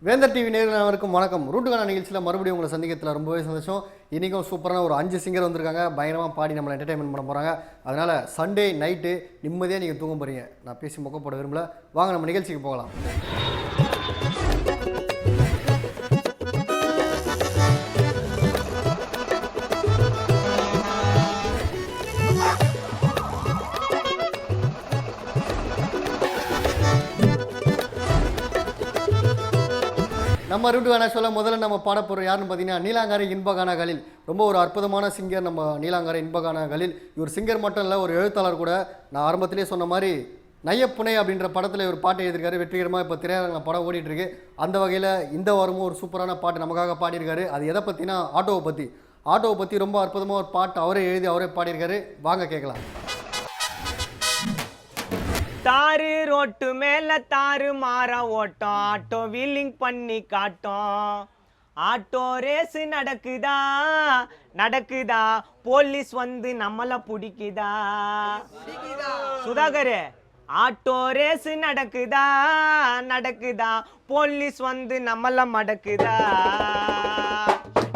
வேந்தர் டிவி நேயர்கள் அனைவருக்கும் வணக்கம். ரூட்டுக்கான நிகழ்ச்சியில் மறுபடியும் உங்களை சந்திக்கிறதுல ரொம்பவே சந்தோஷம். இன்றைக்கும் சூப்பரான ஒரு 5 சிங்கர் வந்திருக்காங்க. பயங்கரமாக பாடி நம்மளை என்டர்டைன்மெண்ட் பண்ண போகிறாங்க. அதனால் சண்டே நைட்டு நிம்மதியாக நீங்கள் தூங்க போகிறீங்க. நான் பேசி மொக்க போட விரும்பல. வாங்க நம்ம நிகழ்ச்சிக்கு போகலாம். நம்ம ரூட்டுக்கான சொல்ல முதல்ல நம்ம பாட போகிறோம் யாருன்னு பார்த்தீங்கன்னா நீலாங்காரை இன்பகானா கலில். ரொம்ப ஒரு அற்புதமான சிங்கர் நம்ம நீலாங்காரை இன்பகானா கலில். இவர் சிங்கர் மட்டும் இல்லை, ஒரு எழுத்தாளர் கூட. நான் ஆரம்பத்திலே சொன்ன மாதிரி நையப்புனை அப்படின்ற படத்தில் ஒரு பாட்டு எழுதியிருக்காரு. வெற்றிகரமாக இப்போ திரையரங்கில் படம் ஓடிட்டுருக்கு. அந்த வகையில் இந்த வாரமும் ஒரு சூப்பரான பாட்டு நமக்காக பாடியிருக்காரு. அது எதை பற்றினா ஆட்டோவை பற்றி ரொம்ப அற்புதமாக ஒரு பாட்டு அவரே எழுதி அவரே பாடியிருக்காரு. வாங்க கேட்கலாம். தாரு ரோட்டு மேல தாறு மாற ஓட்டம், ஆட்டோ வீலிங் பண்ணி காட்டும். ஆட்டோ ரேஸ் நடக்குதா போலீஸ் வந்து நம்மள பிடிக்குதா. சுதாகர், ஆட்டோ ரேஸ் நடக்குதா போலீஸ் வந்து நம்மள மடக்குதா.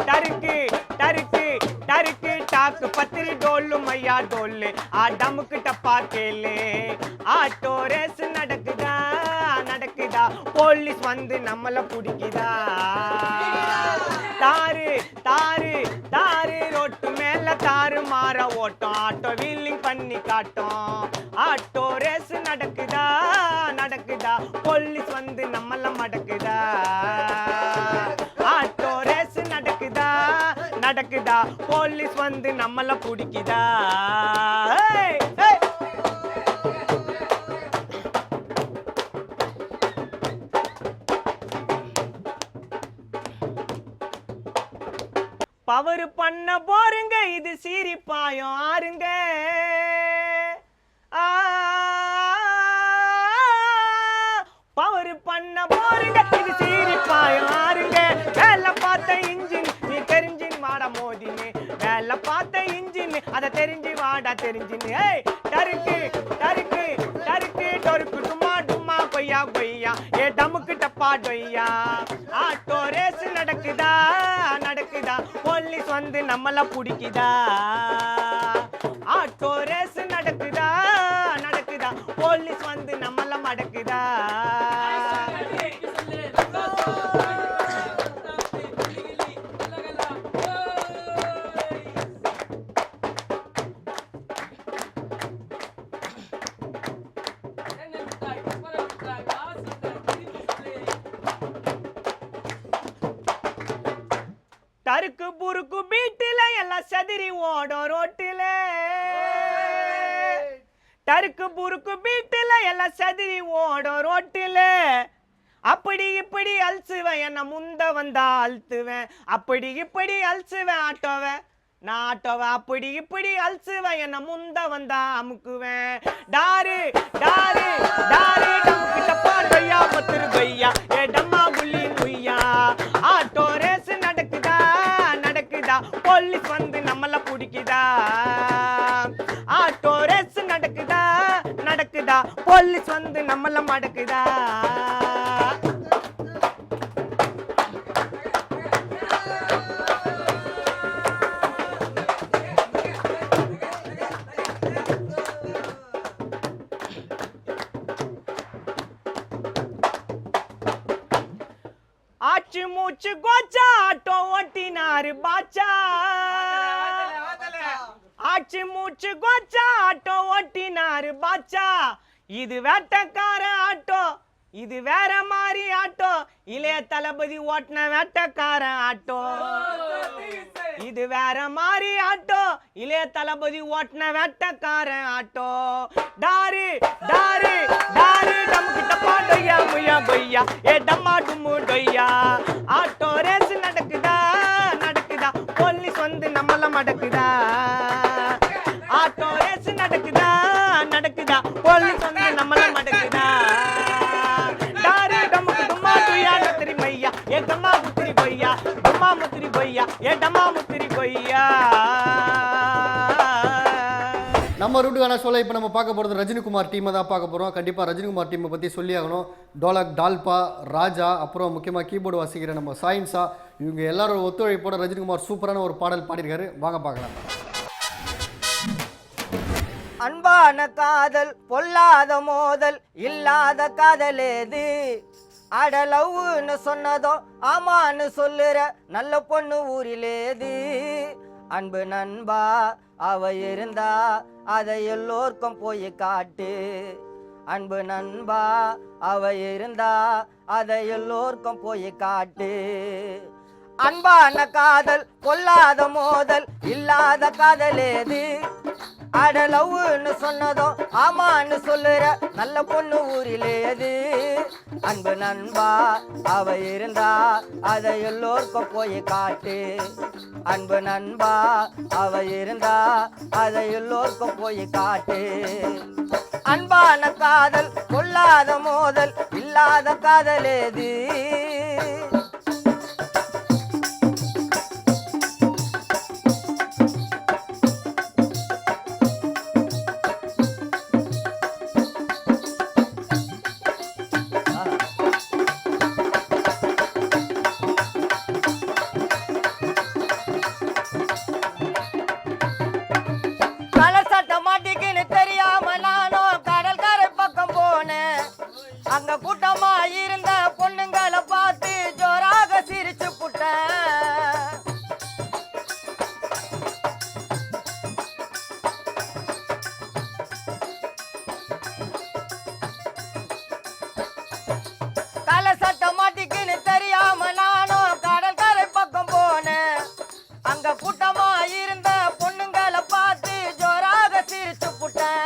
டருக்கு டருக்கு டருக்கு டாக்கு பத்திரி டோல்லு மையா டோல்லு ஆ டமுக்கு டப்பா கேளு. ஆட்டோ ரேஸ் நடக்குதா போலீஸ் வந்து நம்மள பிடிக்குதா. தாரு தாரு தாரு ரோட்டு மேல தாறு மாற ஓட்டம், ஆட்டோ வீலிங் பண்ணி காட்டும். ஆட்டோ ரேஸ் நடக்குதா போலீஸ் வந்து நம்மள மடக்குதா. ஆட்டோ ரேஸ் நடக்குதா போலீஸ் வந்து நம்மள பிடிக்குதா. பவர் பண்ண போருங்க இது சீரிப்பாயம் ஆறுங்க. பவர் பண்ண போருங்க இது சீரிப்பாயம் ஆறுங்க. வேலை பார்த்த இன்ஜின் நீ தெரிஞ்சின் வாட மோதின்னு, வேலை பார்த்த இன்ஜின் அதை தெரிஞ்சு வாடா தெரிஞ்சின்னு. டருக்கு டருக்கு டருக்கு டொருக்கு டுமா டுமா கொய்யா கொய்யா ஏ டமுக்கு டப்பா டொய்யா. ஆட்டோ ரேஸ் நடக்குதா போலீஸ் வந்து நம்மள பிடிக்குதா. ஆட்டோ ரேஸ் நடக்குதா போலீஸ் வந்து நம்மள மடக்குதா. டருக்கு புருக்கு பீட்டில எல்லாம் சதிரி ஓடும் ரோட்டில. டருக்கு புருக்கு பீட்டில எல்லாம் சதிரி ஓடும் ரோட்டில. அப்படி இப்படி அல்சுவேன் என்ன முந்த வந்தா அழுத்துவேன். அப்படி இப்படி அல்சுவேன் ஆட்டோவேன் நான் ஆட்டோவேன். அப்படி இப்படி அல்சுவேன் என்ன முந்த வந்தா அமுக்குவேன். டாரு டாரு டாரு டமுக்கு டப்பா கொய்யா பத்திரு கொய்யா ஏ டம்மா புள்ளி கொய்யா. ஆட்டோ ரேஸ் நடக்குதா போலீஸ் வந்து நம்மள பிடிக்குதா. ஆட்டோ ரேஸ் நடக்குதா போலீஸ் வந்து நம்மள மடக்குதா. ஆச்சு மூச்சு கோச்சா ஆட்டோ ஓட்டினாரு பாச்சா. ஆச்சு மூச்சு கோச்சா ஆட்டோ ஓட்டினாரு பாச்சா. இது வேட்டக்கார ஆட்டோ இது வேற மாதிரி ஆட்டோ, இளைய தளபதி ஓட்டின வேட்டக்கார ஆட்டோ. இது வேற மாதிரி ஆட்டோ, இளைய தளபதி ஓட்டின வேட்டக்கார ஆட்டோ. டாரு டாரு டாரு டமுக்கு டப்பா டொய்யா முய்யா பொய்யா ஏ டம்மா டும்மு டொய்யா. ஆட்டோ ரேஸ் நடக்குதா போலீஸ் வந்து நம்மள மடக்குதா. ஆட்டோ ரேஸ் நடக்குதா போலீஸ் வந்து நம்மள மடக்குதா. டாரு டமுக்கு டும்மா துய்யா நத்திரி மையா ஏ டம்மா முத்திரி பொய்யா டம்மா முத்திரி பொய்யா ஏ டம்மா முத்திரி பொய்யா. நம்ம நம்ம ரூட்டுக்கான ஷோல இப்போ நம்ம பார்க்க போகிறது ரஜினிகுமார் டீமை தான் பார்க்க போகிறோம். கண்டிப்பாக ரஜினிகுமார் டீமை பற்றி சொல்லி ஆகணும். டோலக் டால்பா ராஜா, அப்புறம் முக்கியமாக கீபோர்டு வாசிக்கிற நம்ம சாயின்ஸா, இவங்க எல்லாரோட ஒத்துழைப்போட ரஜினிகுமார் சூப்பரான ஒரு பாடல் பாடியிருக்காரு. வாங்க பார்க்கலாம். அன்பான காதல் பொல்லாத மோதல் இல்லாத காதலேது, அடலவுன்னு சொன்னதோ ஆமான்னு சொல்லுற நல்ல பொண்ணு ஊரிலேது. அன்பு நண்பா அவ இருந்தா அதை எல்லோருக்கும் போய் காட்டு. அன்பு நண்பா அவ இருந்தா அதை எல்லோருக்கும் போய் காட்டு. அன்பான காதல் பொல்லாத மோதல் இல்லாத காதலேது, அடலவுன்னு சொன்னதோ ஆமான்னு சொல்லுற நல்ல பொண்ணு ஊரிலேது. அன்பு நண்பா அவ இருந்தா அதை எல்லோருக்கும் போய் காட்டு. அன்பு நண்பா அவ இருந்தா அதை எல்லோருக்கும் போய் காட்டு. அன்பான காதல் பொல்லாத மோதல் இல்லாத காதலேது. அங்க கூட்டமா இருந்த பொண்ணுங்களை பார்த்து ஜோராக சிரிச்சு புட்டேன். தலை சட்டை மாட்டிக்கின்னு தெரியாம நானும் கடல் கரை பக்கம் போனேன். அங்க கூட்டமா இருந்த பொண்ணுங்களை பார்த்து ஜோராக சிரிச்சு புட்டேன்.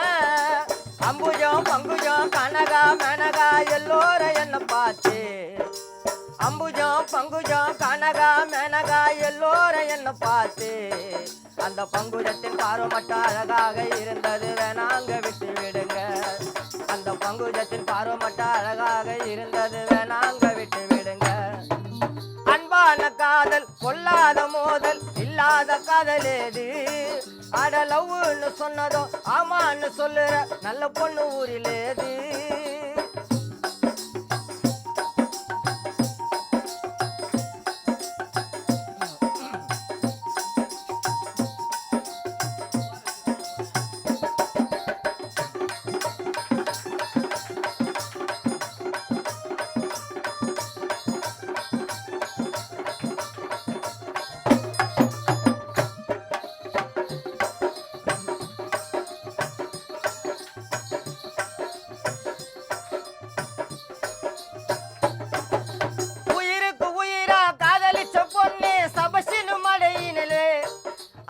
அம்புஜம் பங்குஜம் கனகா மெனகா எல்லோரும் என்ன பார்த்து. அம்புஜம் பங்குஜம் கனகா மெனகா எல்லோரும் என்ன பார்த்து. அந்த பங்குஜத்தின் பார்வை மட்டும் அழகாக இருந்தது, வேணாங்க விட்டு விடுங்க. அந்த பங்குஜத்தின் பார்வை மட்டும் அழகாக இருந்தது, வேணாங்க விட்டு விடுங்க. அன்பான காதல் பொல்லாத மோதல் இல்லாத காதலேது, அடலவுன்னு சொன்னதோ ஆமான்னு சொல்லுற நல்ல பொண்ணு ஊரிலேது.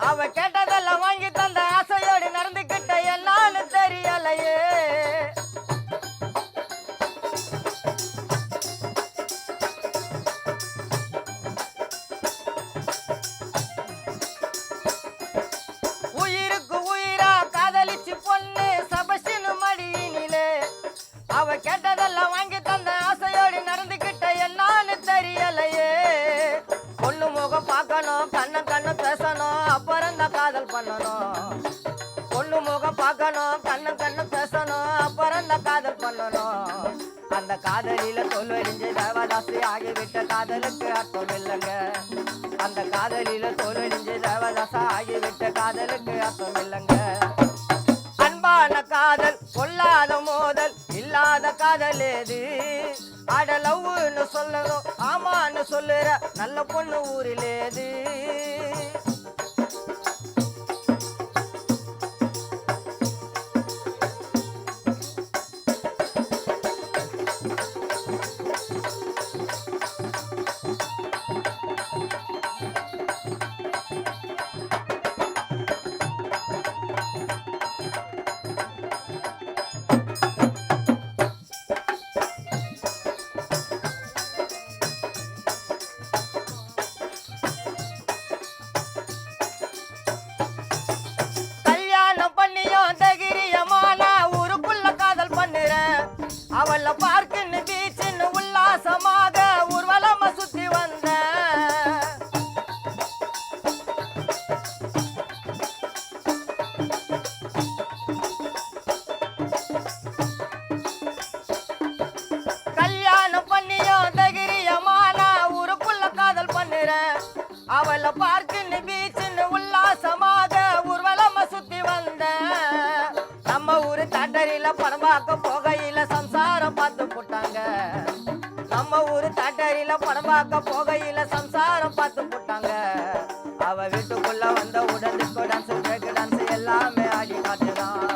அவ கேட்டதெல்லாம் வாங்கி தந்த ஆசையோடு நடந்துகிட்ட என்னான்னு தெரியலையே. உயிருக்கு உயிரா காதலிச்சு பொண்ணு சபசினு மடியினிலே, அவ கேட்டதெல்லாம் வாங்கி தந்த ஆசையோடு நடந்துகிட்ட என்னான்னு தெரியலையே. பொண்ணு முகம் பார்க்கணும், கண்ண கண்ணு பேசணும், அப்புறம் தான் காதல் பண்ணணும். பொண்ணு முகம் பார்க்கணும், கண்ணு கண்ணு பேசணும், அப்புறம் தான் காதல் பண்ணணும். அந்த காதலில தோல்வழிஞ்சு தேவதாசி ஆகிவிட்ட காதலுக்கு அர்த்தம் இல்லைங்க. அந்த காதலில தோல்வழிஞ்சு தேவதாசா ஆகிவிட்ட காதலுக்கு அர்த்தம் இல்லைங்க. அன்பான காதல் பொல்லாத மோதல் இல்லாத காதலேது, அடலவுன்னு சொல்லணும் ஆமான்னு சொல்லுற நல்ல பொண்ணு ஊரிலேது. அவளை பார்க்கின்னு பீச்சுன்னு உல்லாசமாக ஊர்வலமா சுத்தி வந்த நம்ம ஊரு தேட்டரில படம் பார்க்க போகையில சம்சாரம் பார்த்து போட்டாங்க நம்ம ஊரு தேட்டரில படம் பார்க்க போகையில சம்சாரம் பார்த்து போட்டாங்க அவ வீட்டுக்குள்ள வந்த உடன் டிஸ்கோ டான்ஸ் பிரேக் டான்ஸ் எல்லாமே ஆடி காட்டுறான்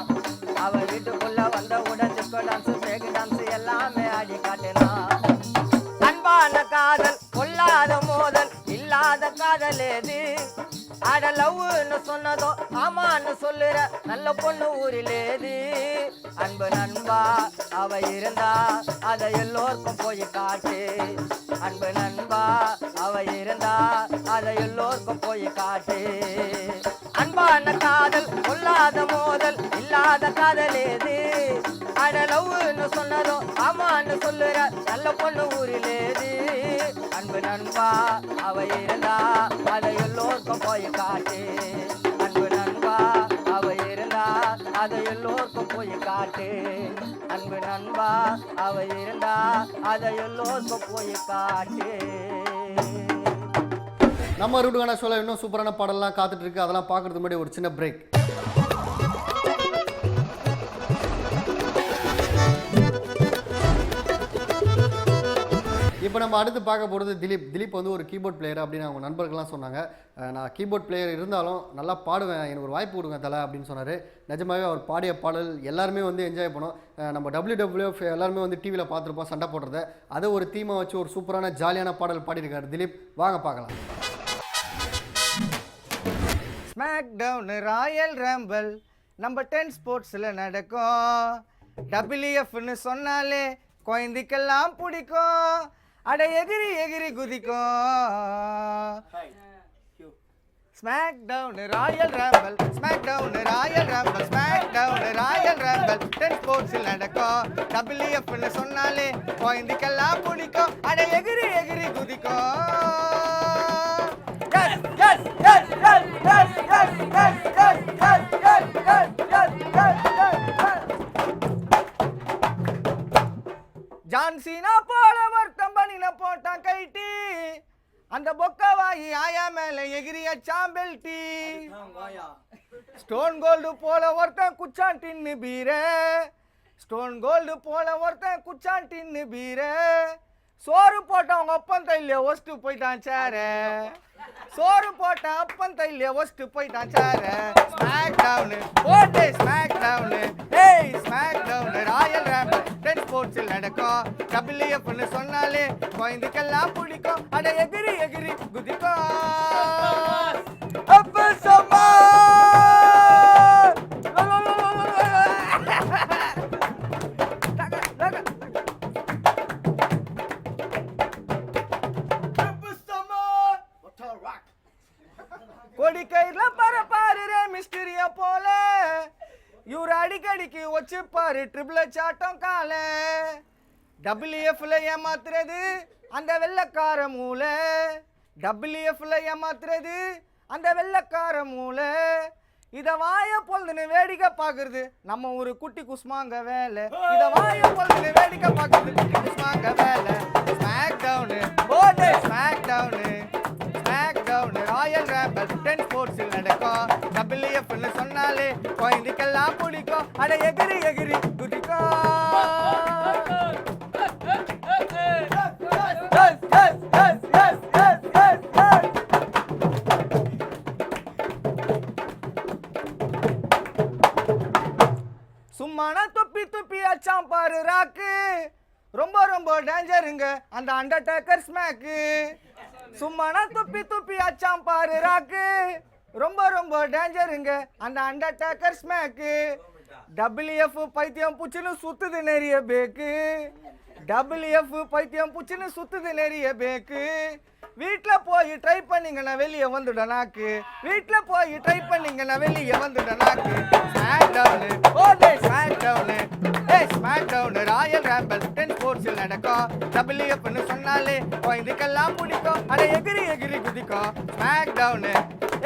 அவ வீட்டுக்குள்ள வந்த உடன் டிஸ்கோ டான்ஸ் பிரேக் டான்ஸ் எல்லாமே ஆடி காட்டுறான் அன்பான காதல் கொல்லாத மோதல் இல்லாத காதல் ஏது அட லவ்னு சொன்னதோ ஆமான்னு சொல்லுற நல்ல பொண்ணு ஊரிலேது அன்பு நண்பா அவ இருந்தா அதை எல்லோருக்கும் போய் காட்டு அன்பு நண்பா அவ இருந்தா அதை எல்லோருக்கும் போய் காட்டு அன்பான காதல் கொல்லாத மோதல் இல்லாத காதல் ஏது அட லவ்னு சொன்னதோ ஆமான்னு சொல்லுற நல்ல பொண்ணு ஊரிலேது அன்பு நண்பா அவ இருந்தா அதை எல்லோருக்கும் போய் காட்டு அன்பு நண்பா அவ இருந்தா அதை எல்லோருக்கும் போய் காட்டு அன்பு நண்பா அவ இருந்தா அதை எல்லோருக்கும் போய் காட்டு. நம்ம ரூட்டுக்கான சொல்ல இன்னும் சூப்பரான பாடலாம் காத்துட்டு இருக்கு. அதெல்லாம் பார்க்கறதுக்கு முன்னாடி ஒரு சின்ன பிரேக். இப்போ நம்ம அடுத்து பார்க்க போகிறது திலீப் வந்து ஒரு கீபோர்ட் பிளேயர் அப்படின்னு அவங்க நண்பர்கள்லாம் சொன்னாங்க. நான் கீபோர்ட் பிளேயர் இருந்தாலும் நல்லா பாடுவேன், எனக்கு ஒரு வாய்ப்பு கொடுங்க தலை அப்படின்னு சொன்னார். நிஜமாகவே அவர் பாடிய பாடல் எல்லாருமே வந்து என்ஜாய் பண்ணோம். நம்ம WWF எல்லாருமே வந்து டிவியில் பார்த்துருப்போம் சண்டை போடுறத. அதை ஒரு தீமாக வச்சு ஒரு சூப்பரான ஜாலியான பாடல் பாடியிருக்காரு திலீப். வாங்க பார்க்கலாம். ஸ்மாக் டவுன் ராயல் ரம்பிள் நம்ம 10 ஸ்போர்ட்ஸில் நடக்கும். WFன்னு சொன்னாலே குழந்தைக்கெல்லாம் பிடிக்கும். அட எகிரி எகிரி குதிக்கும். SmackDown Royal Rumble SmackDown Royal Rumble SmackDown Royal Rumble 10 ஸ்போர்ட்ஸில் நடக்கும். WFன்னு சொன்னாலே குழந்தைக்கெல்லாம் பிடிக்கும். அட எகிரி எகிரி குதிக்கும். ஜான்சினா போல ஒருத்தம் பண்ணின போட்டான் கைட்டி அந்த பொக்கவாயி ஆயா மேல எகிரிய சாம்பெல்டி. ஸ்டோன் கோல்டு போல ஒருத்தன் குச்சான் டின்னு பீர ஸ்டோன் கோல்டு போல ஒருத்தன் குச்சான் டின்னு பீர சோறு போட்ட அவங்க அப்பன் தையில ஒஸ்ட்டு போயிட்டான் சார சோறு போட்ட அப்பன் தையில ஒஸ்ட்டு போயிட்டான் சார. ஸ்மாக் டவுன் போட்டு ஸ்மாக் டவுன் ஏய் ஸ்மாக் டவுன் ராயல் ரம்பிள் 10 ஸ்போர்ட்ஸில் நடக்கும். WFன்னு சொன்னாலே குழந்தைக்கெல்லாம் பிடிக்கும். அட எகிரி எகிரி குதிக்கும். அப்ப சம்மா கொடி கையில பரப்பாரு மிஸ்டரிய போல இவர் அடிக்கடிக்கு வச்சுப்பாரு ட்ரிபிள் சாட்டம் கால. WFல ஏமாத்துறது அந்த வெள்ளக்கார மூளை. WFல ஏமாத்துறது அந்த வெள்ளக்கார மூளை. இத வாய பொழுதுன்னு வேடிக்கை பாக்குறது நம்ம ஒரு குட்டி குஸ்மாங்க வேலை. இத வாய பொழுதுன்னு வேடிக்கை பாக்குறது குட்டி குஸ்மாங்க வேலை. ஸ்மாக் டவுன் போடு SmackDown SmackDown Royal Rumble 10 ஸ்போர்ட்ஸில் நடக்கும். WFன்னு சொன்னாலே குழந்தைக்கெல்லாம் பிடிக்கும். அட எகிரி எகிரி குதிக்கும். சும்மானா துப்பி துப்பி அச்சாம் பாரு ராக்கு ரொம்ப ரொம்ப டேஞ்சருங்க அந்த அண்டர்டேக்கர் ஸ்மாக்கு. சும்மானா துப்பி துப்பி அச்சாம் பாரு ராக்கு ரொம்ப ரொம்ப டேஞ்சருங்க அந்த அண்டர்டேக்கர் ஸ்மாக்கு. WF பைத்தியம் பூச்சின்னு சுத்துது நிறைய பேக்கு. WF பைத்தியம் பூச்சின்னு சுத்துது நிறைய பேக்கு. வீட்டில் போய் ட்ரை பண்ணிங்கன்னா வெளியே வந்துடும் நாக்கு. வீட்டில் போய் ட்ரை பண்ணிங்கன்னா வெளியே வந்துடும் நாக்கு. ஸ்மாக் டவுனு ஓடே ஸ்மாக் டவுனு ஏய் ஸ்மாக் டவுனு ராயல் ரம்பிள் 10 ஸ்போர்ட்ஸில் நடக்கும். WFன்னு சொன்னாலே குழந்தைக்கெல்லாம் பிடிக்கும். அட எகிரி எகிரி குதிக்கும். ஸ்மாக் டவுனு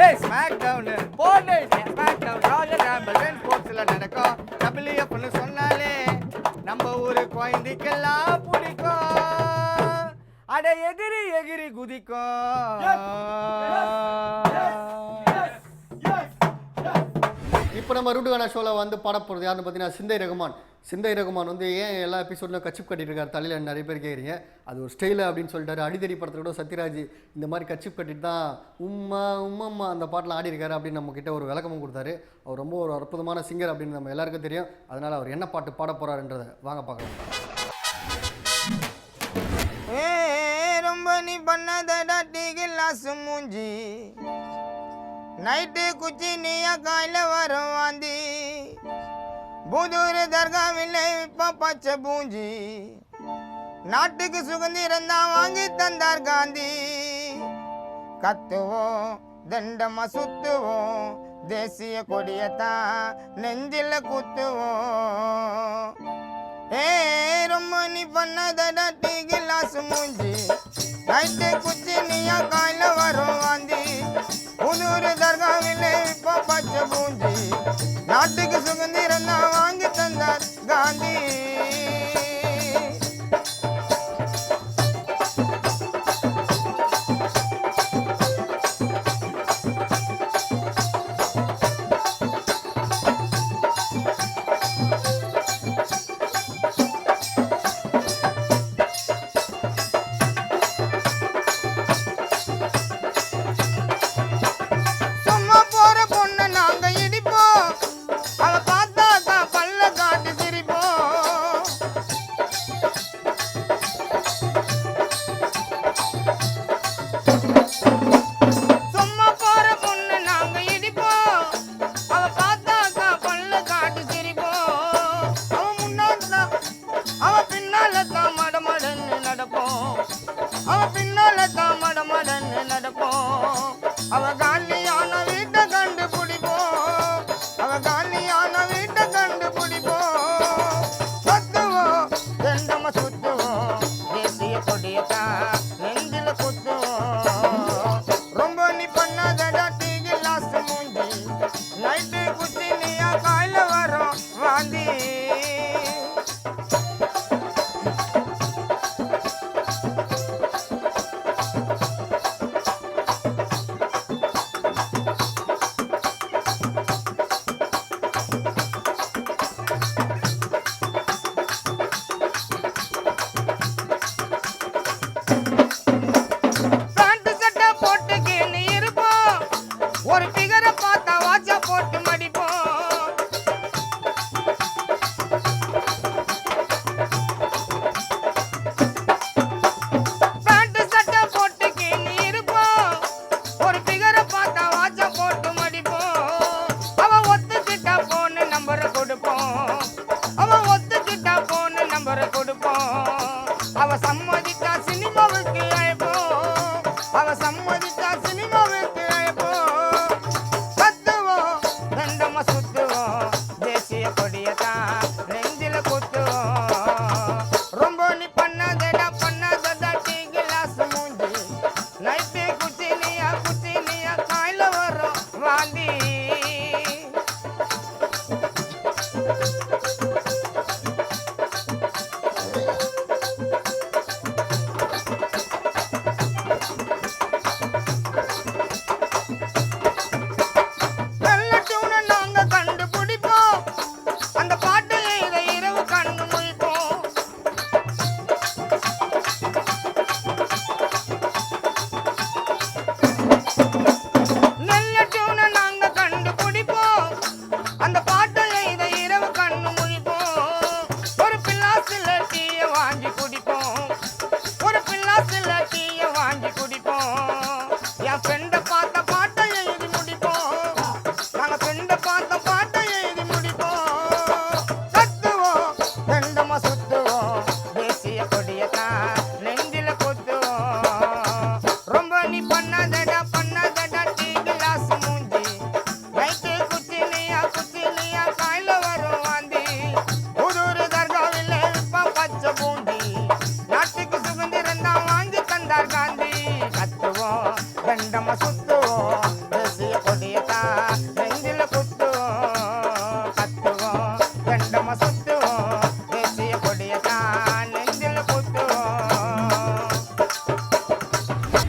ஏய் ஸ்மாக் டவுனு போடே ஸ்மாக் டவுன் ராயல் ரம்பிள் 10 ஸ்போர்ட்ஸில் நடக்கும். WFன்னு சொன்னாலே நம்ம ஊரு குழந்தைக்கெல்லாம் பிடிக்கும். அட எகிரி எகிரி குதிக்கும். நம்ம ரூட்டுக்கான ஷோவில் வந்து பாட போகிறது யாருன்னு பார்த்தீங்கன்னா சிந்தை ரகுமான் வந்து ஏன் எல்லா எபிசோட்லையும் கச்சிப் கட்டிட்டு இருக்காரு தலையில் நிறைய பேர் கேட்குறீங்க. அது ஒரு ஸ்டைலு அப்படின்னு சொல்லிட்டாரு. அடிதடி படத்தில் கூட சத்யராஜ் இந்த மாதிரி கச்சிப் கட்டிட்டு தான் உம்மா அந்த பாட்டில் ஆடி இருக்காரு அப்படின்னு நம்மக்கிட்ட ஒரு விளக்கமும் கொடுத்தாரு. அவர் ரொம்ப ஒரு அற்புதமான சிங்கர் அப்படின்னு நம்ம எல்லாருக்கும் தெரியும். அதனால் அவர் என்ன பாட்டு பாட போகிறாருன்றதை வாங்க பார்க்கலாம். ரொம்ப நீ பண்ணதடா டீ கிளாஸ் மூஞ்சி நைட்டு குச்சி நீயா காயில வரும் வாந்தி புதூர் தர்காவில் இப்ப பச்சை பூஞ்சி நாட்டுக்கு சுதந்திரம் தான் வாங்கி தந்தார் காந்தி கத்துவோம் தண்டமா சுத்துவோம் தேசிய கொடியத்தான் நெஞ்சில குத்துவோம் ரொம்ப நீ பண்ணதடா டீ கிளாஸ் மூஞ்சி நைட்டு குச்சி நீயா காயில வரும் வாந்தி புதூர் தர்காவில் இப்போ பச்சை பூஞ்சி நாட்டுக்கு சுதந்திரம் தான் வாங்கி தந்தார் காந்தி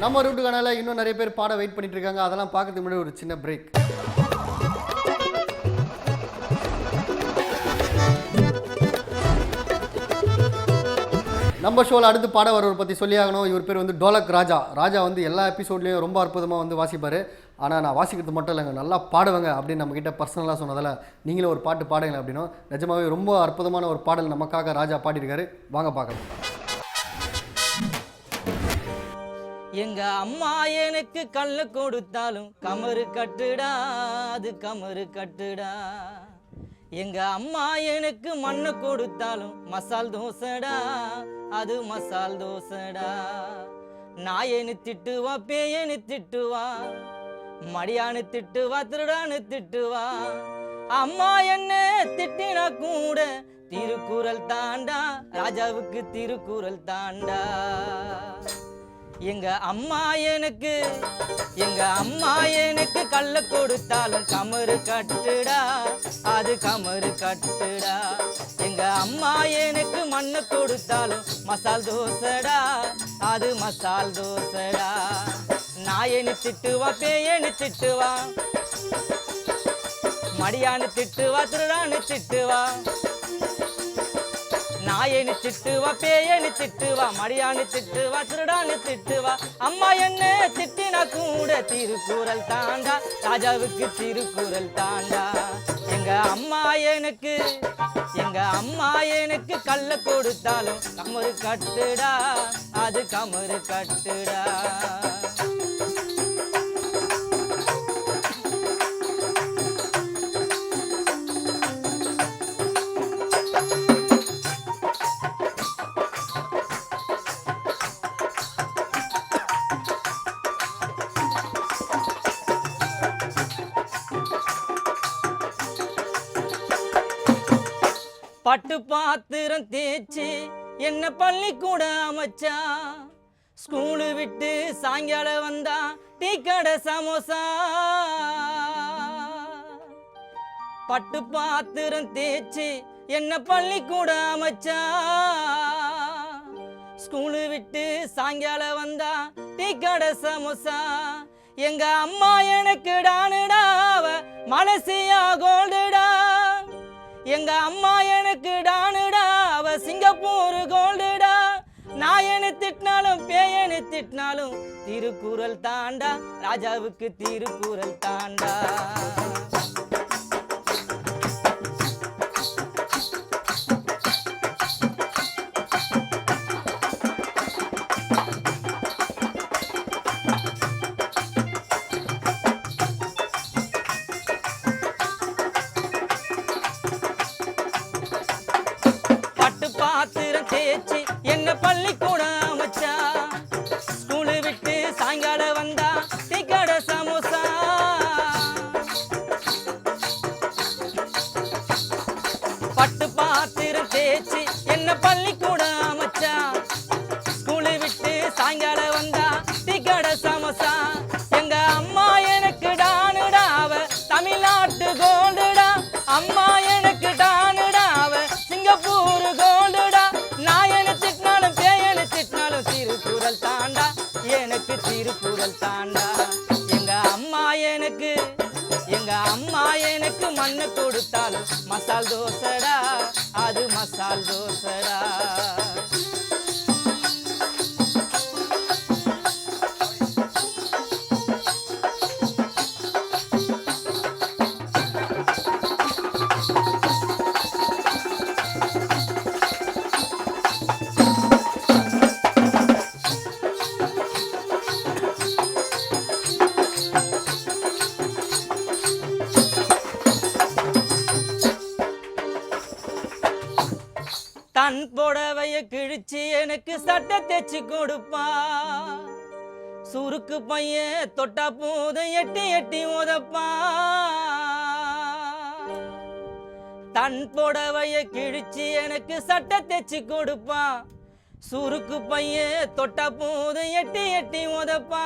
நம்ம ரூட்டுக்கானால இன்னும் நிறைய பேர் பாட வெயிட் பண்ணிட்டு இருக்காங்க. அதெல்லாம் பார்க்கறதுக்கு முன்னாடி ஒரு சின்ன பிரேக். நம்ம ஷோவில் அடுத்து பாட வரவர் பற்றி சொல்லி ஆகணும். இவர் பேர் வந்து டோலக் ராஜா. ராஜா வந்து எல்லா எபிசோட்லேயும் ரொம்ப அற்புதமாக வந்து வாசிப்பார். ஆனால் நான் வாசிக்கிறது மட்டும் இல்லைங்க, நல்லா பாடுவேங்க அப்படின்னு நம்மக்கிட்ட பர்சனலாக சொன்னதில் நீங்களே ஒரு பாட்டு பாடுங்க அப்படின்னும். நிஜமாவே ரொம்ப அற்புதமான ஒரு பாடல் நமக்காக ராஜா பாடியிருக்காரு. வாங்க பார்க்கலாம். எங்க அம்மா எனக்கு கல்ல கொடுத்தாலும் கமரு கட்டுடா, அது கமரு கட்டுடா. எங்க அம்மா எனக்கு மண்ணை கொடுத்தாலும் மசால் தோசைடா, அது மசால் தோசைடா. நாயனு திட்டுவா, பேயனு திட்டுவா, மடியானு திட்டுவா, திருடானு திட்டுவா. அம்மா என்ன திட்டினா கூட திருக்குறள் தாண்டா, ராஜாவுக்கு திருக்குறள் தாண்டா. எங்க அம்மா எனக்கு கல்ல கொடுத்தாலும் கமரு கட்டுடா, அது கமரு கட்டுடா. எங்க அம்மா எனக்கு மண்ணை கொடுத்தாலும் மசால் தோசைடா, அது மசால் தோசைடா. நாயனு திட்டுவா, பேயனு திட்டுவா, மடியானு திட்டுவா, திருடானு திட்டுவா. நாயனு திட்டுவா, பேயனு திட்டுவா, மடியானு திட்டுவா, திருடானு திட்டுவா. அம்மா என்ன திட்டினா கூட திருக்குறள் தாண்டா, ராஜாவுக்கு திருக்குறள் தாண்டா. எங்க அம்மா எனக்கு கல்ல கொடுத்தாலும் கமரு கட்டுடா, அது கமரு கட்டுடா. பட்டு பாத்திரம் தேய்ச்சி என்ன பள்ளிக்கூட அமைச்சா, ஸ்கூலு விட்டு சாயங்காலம் வந்தா டீ கடை சமோசா. பட்டு பாத்திரம் தேய்ச்சி என்ன பள்ளிக்கூட அமைச்சா, ஸ்கூலு விட்டு சாயங்காலம் வந்தா டீ கடை சமோசா. எங்க அம்மா எனக்கு டானுடாவ மனசியா கோல்டுடா. எங்க அம்மா எனக்கு டானுடா, அவ சிங்கப்பூர் கோல்டுடா. நாயனு திட்டினாலும் பேயனு திட்டினாலும் திருக்குறள் தாண்டா, ராஜாவுக்கு திருக்குறள் தாண்டா. பாத்திரம் தேய்ச்சி என்ன பள்ளிக்கூட அமைச்சா, ஸ்கூலு விட்டு சாயங்காலம் வந்தா டீ கடை சமோசா. பட்டு பாத்திரம் தேய்ச்சி என்ன பள்ளிக்கூட அமைச்சா, ஸ்கூலு விட்டு சாயங்காலம் வந்தா டீ கடை சமோசா. எங்க அம்மா எனக்கு டானுடா, அவ தமிழ்நாட்டு கோல்டுடா. அம்மா எனக்கு டானுடா, அவ சிங்கப்பூர் கோல்டுடா. நாயனு திட்டினாலும் பேயனு திட்டினாலும் திருக்குறள் தாண்டா, எனக்கு திருக்குறள் தாண்டா. எங்க அம்மா எனக்கு மண்ணை கொடுத்தாலும் மசால் தோசைடா, அது மசால் தோசைடா. தன் புடவைய கிழிச்சு எனக்கு சட்டை தைச்சு கொடுப்பா. சுருக்கு பையன் தொட்டா போதும் எட்டி எட்டி உதப்பா. தன் புடவைய கிழிச்சு எனக்கு சட்டை தைச்சு கொடுப்பா. சுருக்கு பையன் தொட்டா போதும் எட்டி எட்டி உதப்பா.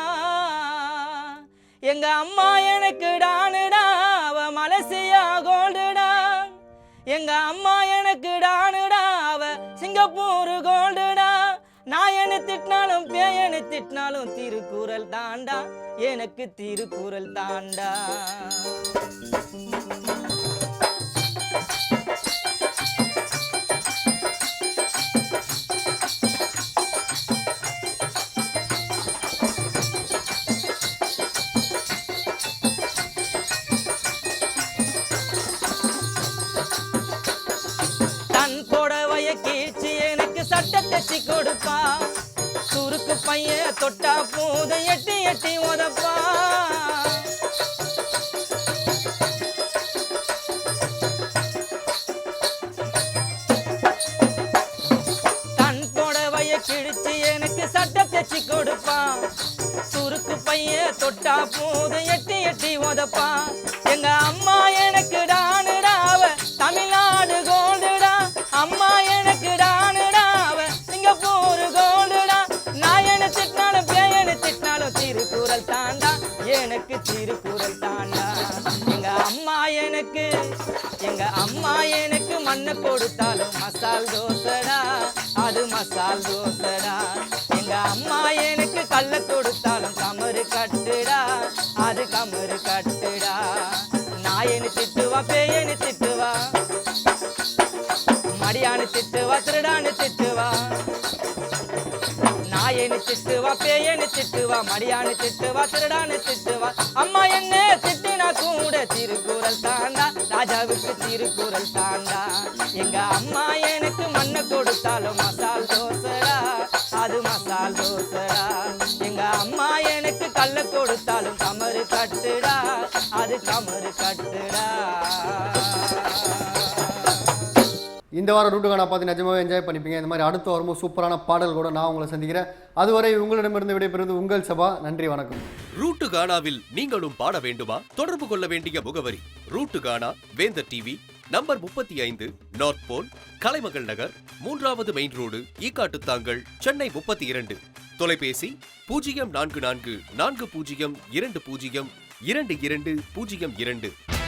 எங்க அம்மா எனக்கு டானுடா, அவ மலசியா கோல்டுடா. எங்க அம்மா எனக்கு டானுடா, அவ சிங்கப்பூர் கோல்டுடா. நாயனு திட்டினாலும் பேயனு திட்டினாலும் திருக்குறள் தாண்டா, எனக்கு திருக்குறள் தாண்டா. தொட்டா போதும் எட்டி எட்டி உதப்பா. தன் புடவைய கிழிச்சு எனக்கு சட்டை தைச்சு கொடுப்பான். சுருக்கு பைய தொட்டா போதும் எட்டி எட்டி உதப்பா. எங்க அம்மா எனக்கு டானுடாவ தமிழ்நாடு கோல்டுடா. அம்மா எனக்கு டானுடாவ சிங்கப்பூர் கோல்டுடா. நான் என்ன திட்டினாலும் பேயனு திட்டினாலும் திருக்குறள் தாண்டா, எனக்கு திருக்குறள் தாண்டா. எங்க அம்மா எனக்கு மண்ணை கொடுத்தாலும் மசால் தோசைடா, அது மசால் தோசைடா. எங்க அம்மா எனக்கு கல்ல கொடுத்தாலும் கமரு கட்டுடா, அது கமரு கட்டுடா. நாயனு திட்டுவா பேயனு திட்டுவா, மடியானு திட்டுவா திருடானு திட்டுவா. நாயனு திட்டுவா பேயனு திட்டுவா, மடியானு திட்டுவா திருடானு திட்டுவா. அம்மா என்ன திட்டுனா கூட திருக்குறள் தாண்டா, ராஜாவுக்கு திருக்குறள் தாண்டா. எங்க அம்மா எனக்கு மண்ணை கொடுத்தாலும் மசால் தோசைடா, அது மசால் தோசைடா. எங்க அம்மா எனக்கு கல்ல கொடுத்தாலும் கமரு கட்டுடா, அது கமரு கட்டுடா. இந்த வாரம் ரூட்டு கானா பார்த்து நிஜமாவே என்ஜாய் பண்ணிப்பீங்க. இந்த மாதிரி அடுத்த வாரமும் சூப்பரான பாடல் கூட நான் உங்களை சந்திக்கிறேன். அதுவரை உங்களிடமிருந்து விடைபெறுவது உங்கள் சபா. நன்றி, வணக்கம். ரூட்டு கானாவில் நீங்களும் பாட வேண்டுமா? தொடர்பு கொள்ள வேண்டிய முகவரி ரூட்டு கானா, வேந்தர் டிவி, நம்பர் 35, நார்த் போல், கலைமகள் நகர், 3வது மெயின் ரோடு, ஈக்காட்டுத்தாங்கல், சென்னை 32. தொலைபேசி 044402022202.